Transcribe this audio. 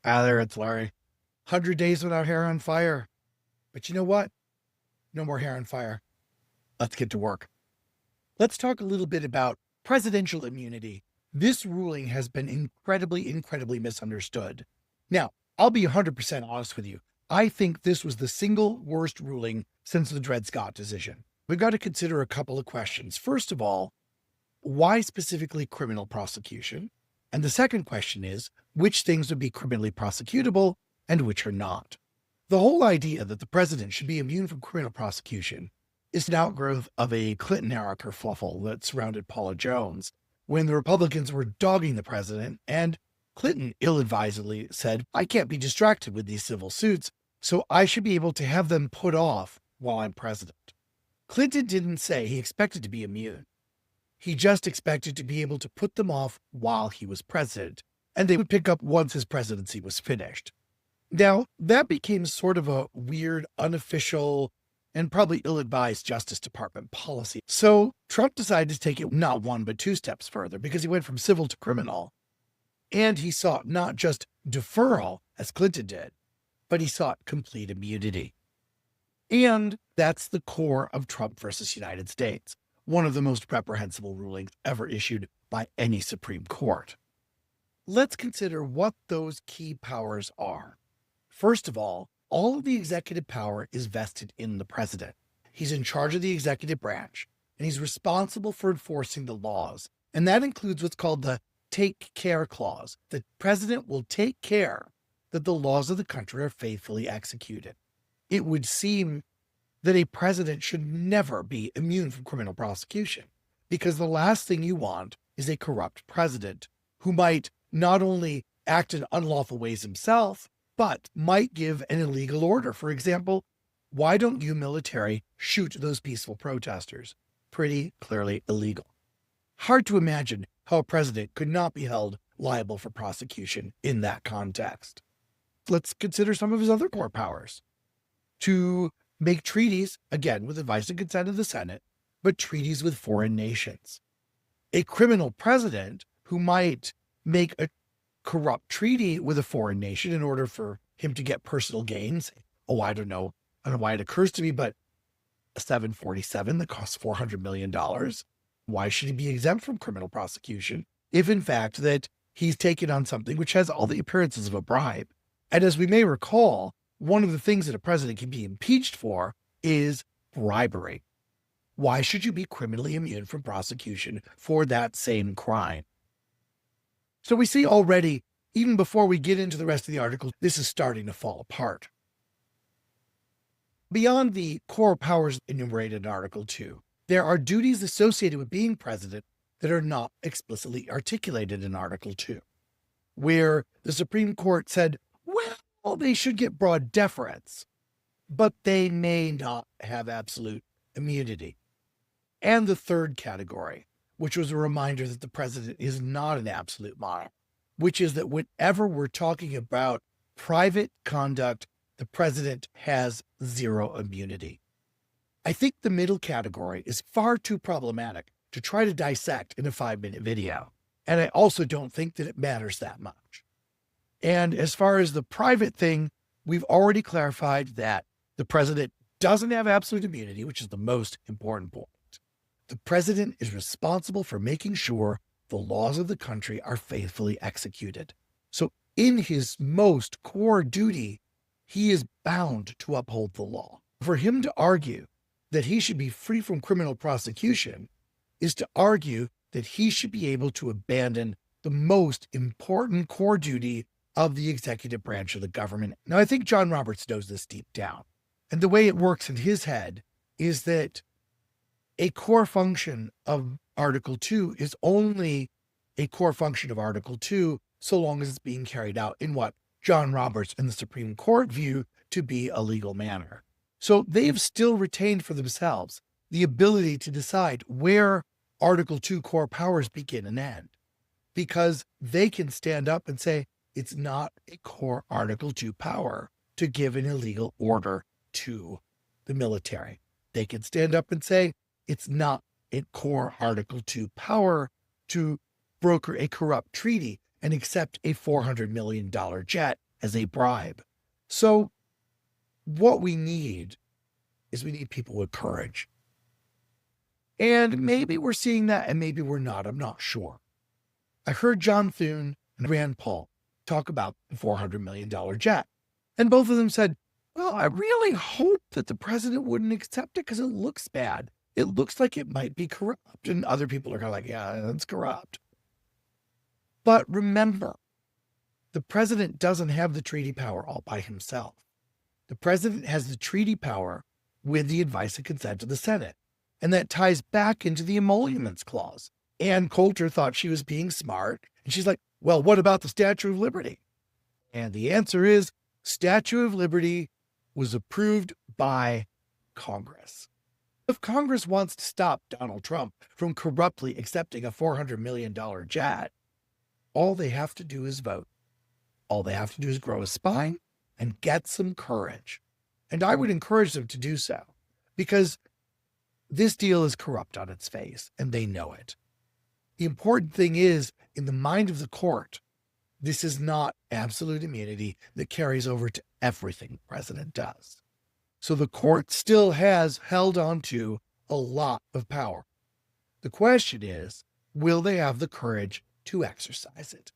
Ah, there it's Larry. 100 days without hair on fire. But you know what? No more hair on fire. Let's get to work. Let's talk a little bit about presidential immunity. This ruling has been incredibly misunderstood. Now, I'll be 100% honest with you. I think this was the single worst ruling since the Dred Scott decision. We've got to consider a couple of questions. First of all, why specifically criminal prosecution? And the second question is, which things would be criminally prosecutable and which are not? The whole idea that the president should be immune from criminal prosecution is an outgrowth of a Clinton-era kerfuffle that surrounded Paula Jones, when the Republicans were dogging the president, and Clinton ill-advisedly said, I can't be distracted with these civil suits, so I should be able to have them put off while I'm president. Clinton didn't say he expected to be immune. He just expected to be able to put them off while he was president, and they would pick up once his presidency was finished. Now, that became sort of a weird, unofficial, and probably ill-advised Justice Department policy. So Trump decided to take it not one, but two steps further, because he went from civil to criminal. And he sought not just deferral, as Clinton did, but he sought complete immunity. And that's the core of Trump versus United States, one of the most reprehensible rulings ever issued by any Supreme Court. Let's consider what those key powers are. First of all of the executive power is vested in the president. He's in charge of the executive branch, and he's responsible for enforcing the laws. And that includes what's called the Take Care Clause. The president will take care that the laws of the country are faithfully executed. It would seem that a president should never be immune from criminal prosecution, because the last thing you want is a corrupt president who might not only act in unlawful ways himself, but might give an illegal order. For example, why don't you military shoot those peaceful protesters? Pretty clearly illegal. Hard to imagine how a president could not be held liable for prosecution in that context. Let's consider some of his other core powers. To make treaties, again, with advice and consent of the Senate, but treaties with foreign nations. A criminal president who might make a corrupt treaty with a foreign nation in order for him to get personal gains. Oh, I don't know why it occurs to me, but a 747 that costs $400 million. Why should he be exempt from criminal prosecution if in fact that he's taken on something which has all the appearances of a bribe? And as we may recall, one of the things that a president can be impeached for is bribery. Why should you be criminally immune from prosecution for that same crime? So we see already, even before we get into the rest of the article, this is starting to fall apart. Beyond the core powers enumerated in Article 2, there are duties associated with being president that are not explicitly articulated in Article 2, where the Supreme Court said, well, they should get broad deference, but they may not have absolute immunity. And the third category, which was a reminder that the president is not an absolute monarch, which is that whenever we're talking about private conduct, the president has zero immunity. I think the middle category is far too problematic to try to dissect in a 5-minute video. And I also don't think that it matters that much. And as far as the private thing, we've already clarified that the president doesn't have absolute immunity, which is the most important point. The president is responsible for making sure the laws of the country are faithfully executed. So in his most core duty, he is bound to uphold the law. For him to argue that he should be free from criminal prosecution is to argue that he should be able to abandon the most important core duty of the executive branch of the government. Now, I think John Roberts knows this deep down. And the way it works in his head is that a core function of Article 2 is only a core function of Article 2 so long as it's being carried out in what John Roberts and the Supreme Court view to be a legal manner. So they have still retained for themselves the ability to decide where Article 2 core powers begin and end, because they can stand up and say it's not a core Article 2 power to give an illegal order to the military. They can stand up and say it's not a core Article 2 power to broker a corrupt treaty and accept a $400 million jet as a bribe. So what we need is we need people with courage. And maybe we're seeing that and maybe we're not. I'm not sure. I heard John Thune and Rand Paul talk about the $400 million jet. And both of them said, well, I really hope that the president wouldn't accept it because it looks bad. It looks like it might be corrupt. And other people are kind of like, yeah, it's corrupt. But remember, the president doesn't have the treaty power all by himself. The president has the treaty power with the advice and consent of the Senate. And that ties back into the emoluments clause. Ann Coulter thought she was being smart. And she's like, well, what about the Statue of Liberty? And the answer is Statue of Liberty was approved by Congress. If Congress wants to stop Donald Trump from corruptly accepting a $400 million jet, all they have to do is vote. All they have to do is grow a spine and get some courage. And I would encourage them to do so because this deal is corrupt on its face and they know it. The important thing is, in the mind of the court, this is not absolute immunity that carries over to everything the president does. So the court still has held on to a lot of power. The question is, will they have the courage to exercise it?